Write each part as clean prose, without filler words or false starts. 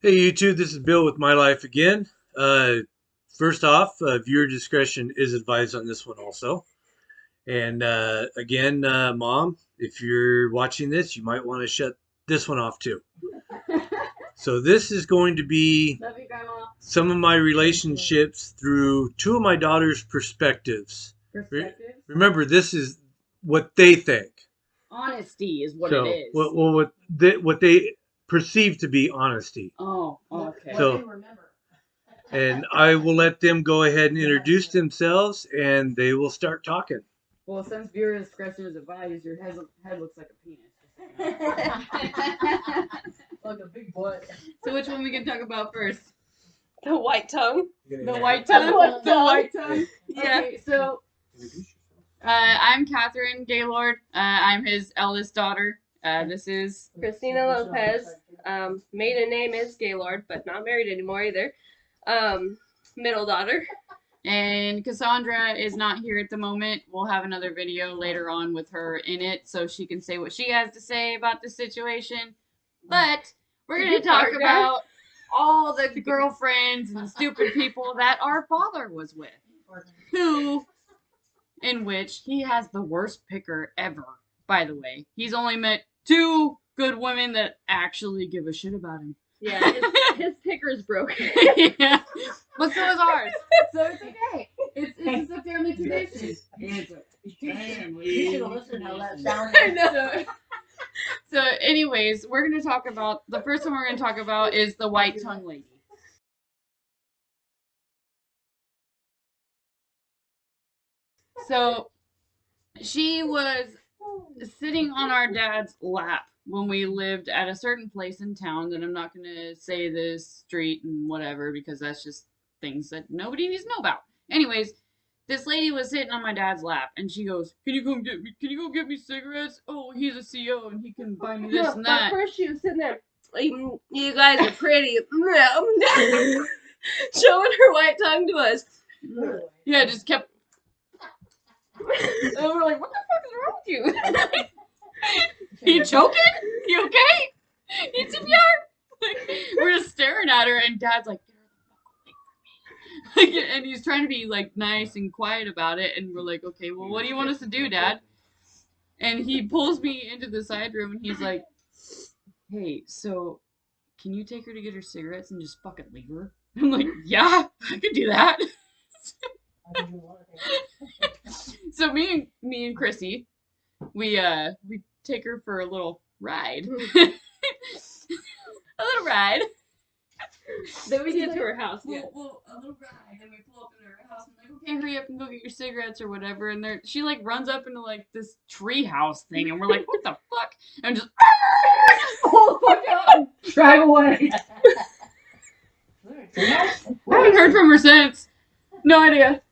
Hey YouTube, this is Bill with My Life Again. First off, viewer discretion is advised on this one also. And again, Mom, if you're watching this, you might want to shut this one off too. So this is going to be Love you, Grandma. some of my relationships through two of my daughter's perspectives. Remember, this is what they think. Honesty is what it is. What they perceive to be honesty. Oh, okay. So, and I will let them go ahead and introduce themselves, and they will start talking. Well, since viewer discretion is advised, your head looks like a penis. Like a big butt. So which one we can talk about first? The white tongue. The white tongue? The white tongue? Yeah. Okay, so I'm Catherine Gaylord. I'm his eldest daughter. This is Christina Lopez. Maiden name is Gaylord, but not married anymore either. Middle daughter. And Cassandra is not here at the moment. We'll have another video later on with her in it so she can say what she has to say about the situation. But we're going to talk about all the girlfriends and stupid people that our father was with. In which he has the worst picker ever, by the way. He's only met 2 good women that actually give a shit about him. Yeah, his picker's broken. Yeah. But so is ours. So it's okay. It's a family tradition. It's a family. You should have listened how that sounded. I know. So anyways, we're going to talk about, the first one we're going to talk about is the white tongue lady. So she was sitting on our dad's lap when we lived at a certain place in town that I'm not going to say this street and whatever because that's just things that nobody needs to know about. Anyways, this lady was sitting on my dad's lap and she goes, Can you go get me cigarettes? Oh, he's a CO and he can buy me this and that. But first she was sitting there, you guys are pretty. Showing her white tongue to us. Yeah, just kept. And we're like, what the fuck is wrong with you? You choking? You okay? You CPR? We're just staring at her, and Dad's like, get her the fuck away from me. And he's trying to be like nice and quiet about it, and we're like, okay, well, what do you want us to do, Dad? And he pulls me into the side room, and he's like, hey, so can you take her to get her cigarettes and just fucking leave her? I'm like, yeah, I could do that. So me and Chrissy, we take her for a little ride. A little ride. Then we get to her house. A little ride, and we pull up in her house and like, okay, hurry up and go get your cigarettes or whatever. And she like runs up into like this tree house thing, and we're like, what the fuck? And just pull the fuck out, drive away. I haven't heard from her since. No idea.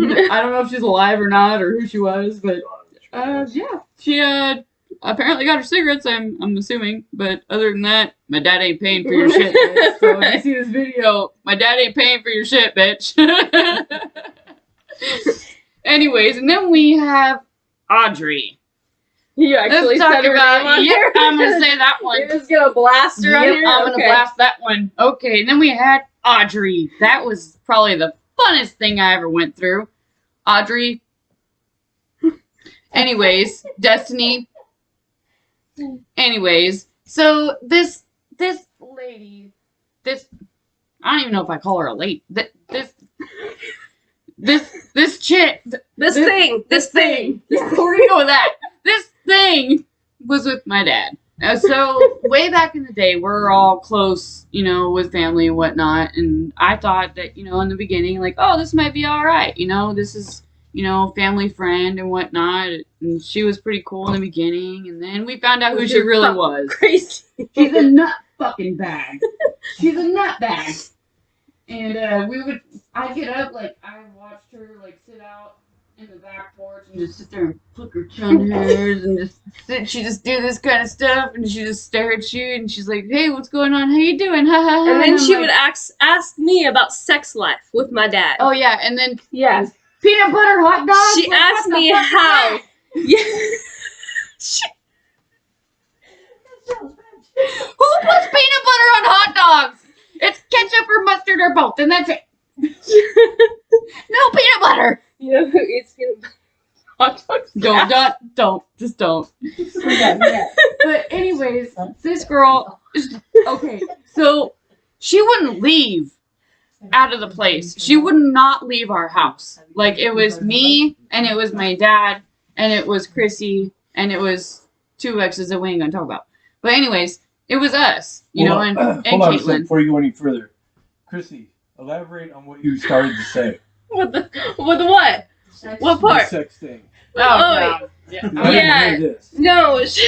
I don't know if she's alive or not, or who she was, but yeah, she apparently got her cigarettes. I'm assuming, but other than that, my dad ain't paying for your shit. Bitch. So if you see this video, my dad ain't paying for your shit, bitch. Anyways, and then we have Audrey. You actually Let's talk said her about. name on Yep, here? I'm gonna say that one. You're just gonna blast her on Yep, here? I'm gonna blast that one. Okay, and then we had Audrey. That was probably the funnest thing I ever went through. Audrey. Anyways, Destiny. Anyways, so this lady, I don't even know if I call her a lady. This chick. This thing. We're gonna go with that. This thing was with my dad. So way back in the day, we're all close, with family and whatnot. And I thought that, in the beginning, like, oh, this might be all right. This is, family friend and whatnot. And she was pretty cool in the beginning. And then we found out who she really was. Crazy. She's a nut fucking bag. She's a nut bag. And I'd get up, like, I watched her, like, sit out in the back porch and just sit there and flick her chun hairs and just sit. She just do this kind of stuff and she just stare at you and she's like, hey, what's going on? How you doing? Ha ha ha. And then she I'm would like, ask me about sex life with my dad. oh yeah, and then yeah. peanut butter hot dogs? She asked me how. Yeah. Who puts peanut butter on hot dogs? or both, and that's it. No peanut butter. You know who eats peanut butter? Hot dogs. Just don't. But anyways, this girl, okay, so she wouldn't leave out of the place. She would not leave our house. Like, it was me, and it was my dad, and it was Chrissy, and it was two exes that we ain't gonna talk about. But anyways, it was us, you know, and hold on a second Caitlin. before you go any further. Chrissy, elaborate on what you started to say. With what? What The part? sex thing. Oh, God. Yeah. I didn't Yeah. hear this. No, she,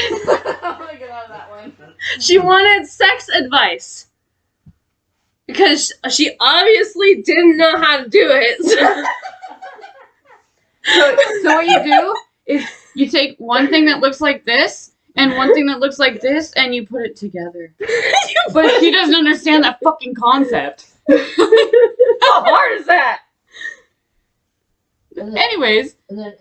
I'm gonna get out of that one. she wanted sex advice. Because she obviously didn't know how to do it. So what you do is you take one thing that looks like this and one thing that looks like this and you put it together. But she doesn't understand that fucking concept. How hard is that? Anyways, And then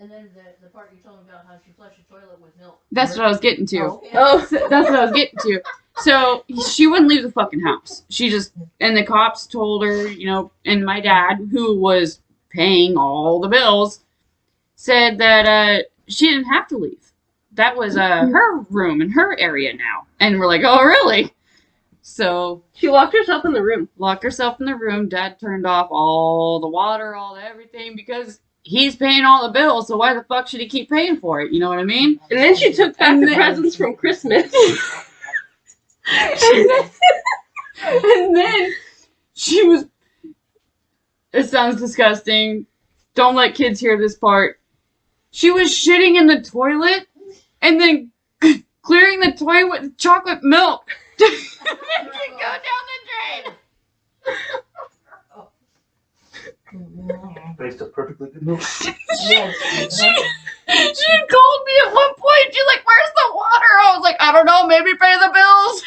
the part you told me about how she flushed the toilet with milk. that's what I was getting to. Oh, okay. Oh. So that's what I was getting to. So she wouldn't leave the fucking house. She just, and the cops told her, you know, and my dad, who was paying all the bills, said that she didn't have to leave. That was her room in her area now. And we're like, oh, really? So She locked herself in the room. locked herself in the room. Dad turned off all the water, all the everything, because he's paying all the bills. So why the fuck should he keep paying for it? You know what I mean? And then she took back And the then- presents from Christmas. And then she was. It sounds disgusting. Don't let kids hear this part. She was shitting in the toilet and then clearing the toilet with chocolate milk. Go down the drain. Based a perfectly good movie. She had called me at one point. She's like, "Where's the water?" I was like, "I don't know. Maybe pay the bills."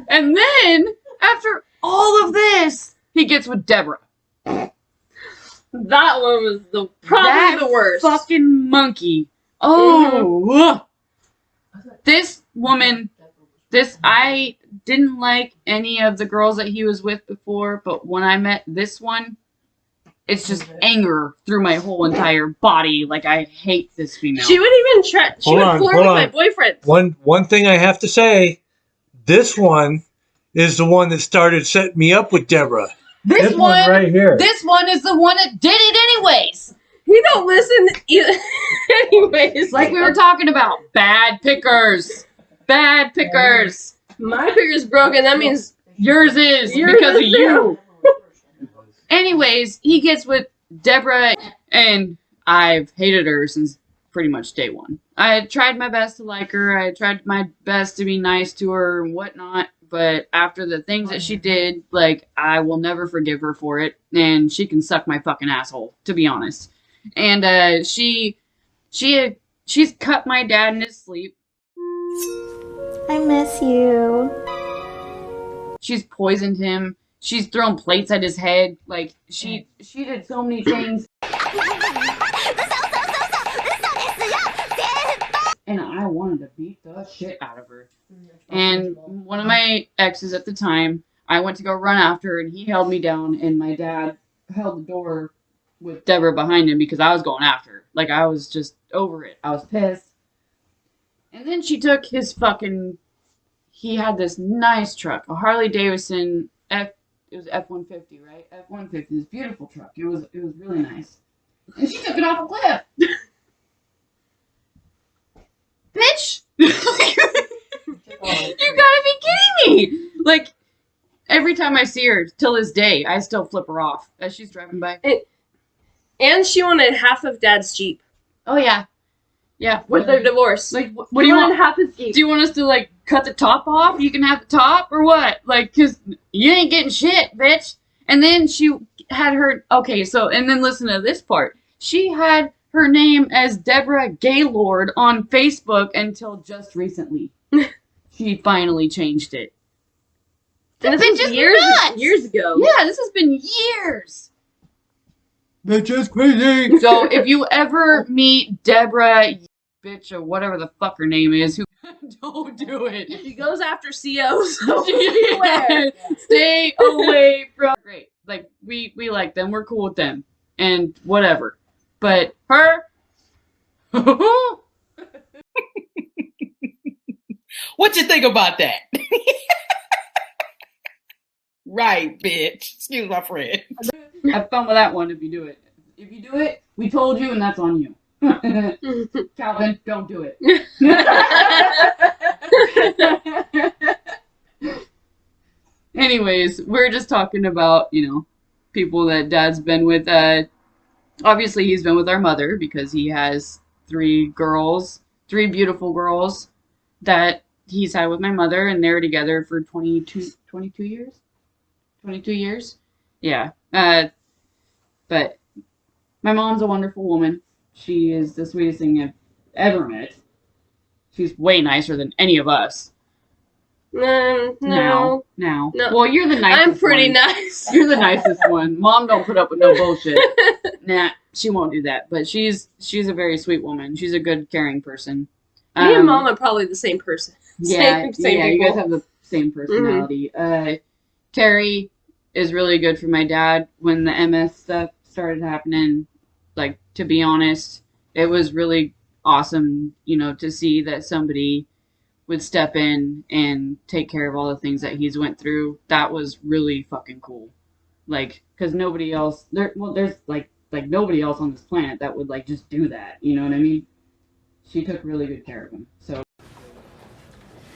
And then after all of this, he gets with Deborah. That one was probably That the worst. Fucking monkey. Oh, this woman. I didn't like any of the girls that he was with before, but when I met this one, it's just anger through my whole entire body. Like, I hate this female. She would even try. She Hold would on, flirt hold with my on. boyfriend. One thing I have to say, this one is the one that started setting me up with Deborah. This one right here. This one is the one that did it anyways. He don't listen anyways. Like we were talking about. Bad pickers. Bad pickers. My figure's broken. That means Yours is Yours because of is you. Anyways, he gets with Deborah, and I've hated her since pretty much day one. I had tried my best to like her. I tried my best to be nice to her and whatnot. But after the things that she did, like, I will never forgive her for it. And she can suck my fucking asshole, to be honest. And she's cut my dad in his sleep. I miss you. She's poisoned him. She's thrown plates at his head. Like, she did so many things. And I wanted to beat the shit out of her. And one of my exes at the time, I went to go run after her, and he held me down, and my dad held the door with Deborah behind him because I was going after her. Like, I was just over it. I was pissed. And then she took his fucking... He had this nice truck, a Harley Davidson it was F-150, right? F-150, this beautiful truck. It was really nice. And she took it off a cliff. Bitch! You gotta be kidding me! Like, every time I see her, till this day, I still flip her off as she's driving by. and she wanted half of Dad's Jeep Oh, yeah. Yeah. with their divorce. Like, what do you want? Half his Jeep. Do you want us to, like, cut the top off? You can have the top, or what? Like, because you ain't getting shit, bitch. And then she had her... Okay, so, and then listen to this part. She had her name as Deborah Gaylord on Facebook until just recently. She finally changed it. And That this bitch was is years nuts. years ago. Yeah, this has been years. That's just crazy. So if you ever meet Deborah, bitch or whatever the fuck her name is who don't do it. She goes after COs. So Yeah. Stay away from. Great, like we like them. We're cool with them, and whatever. But her. What you think about that? Right, bitch. Excuse my friend. Have fun with that one if you do it. If you do it, we told you, and that's on you. Calvin, don't do it. Anyways, we're just talking about, people that Dad's been with. Obviously, he's been with our mother because he has three beautiful girls that he's had with my mother, and they're together for 22 years? 22 years? Yeah. But my mom's a wonderful woman. She is the sweetest thing I've ever met. She's way nicer than any of us. No. Now. No. Well, you're the nicest I'm pretty one. nice. You're the nicest one. Mom don't put up with no bullshit. Nah, she won't do that. But she's a very sweet woman. She's a good, caring person. Me and Mom are probably the same person. Yeah, Same you people. guys have the same personality. Terry is really good for my dad when the MS stuff started happening. Like, to be honest, it was really awesome, to see that somebody would step in and take care of all the things that he's went through. That was really fucking cool. Like, because nobody else, there's like nobody else on this planet that would like just do that. You know what I mean? She took really good care of him. So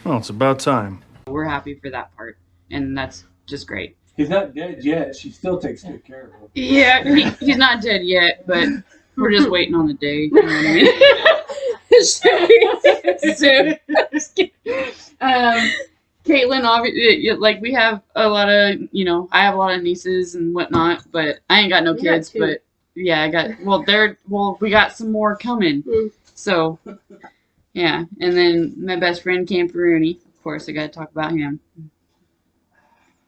Well, it's about time. we're happy for that part. And that's just great. He's not dead yet. She still takes good care of him. Yeah, he's not dead yet, but we're just waiting on the day. You know what I mean? Soon. Caitlin, obviously, like we have a lot of, I have a lot of nieces and whatnot, but I ain't got no You got kids. two. But yeah, we got some more coming. So, yeah, and then my best friend Cam Rooney. Of course, I got to talk about him.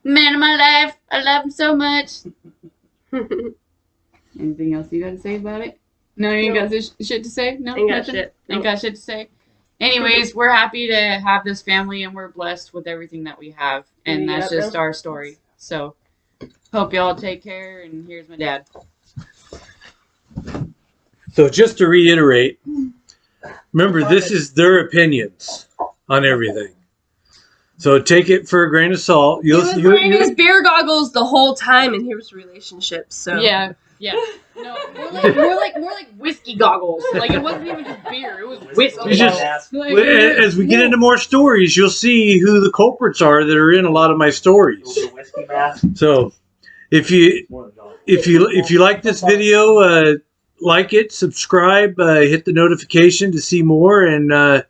Man of my life, I love him so much. Anything else you got to say about it? No, you ain't got shit to say? No, Ain't got nothing? shit. Ain't got shit to say. Anyways, we're happy to have this family, and we're blessed with everything that we have, and Yeah, that's just Bill. our story. So, hope y'all take care, and here's my dad. So just to reiterate, remember, this is their opinions on everything. So take it for a grain of salt. He was wearing his beer goggles the whole time in his relationship. So Yeah. No, more like whiskey goggles. Like it wasn't even just beer; it was whiskey. You just- Like, As we get into more stories, you'll see who the culprits are that are in a lot of my stories. So if you like this video, like it, subscribe, hit the notification to see more, and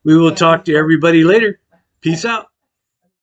we will talk to everybody later. Peace out.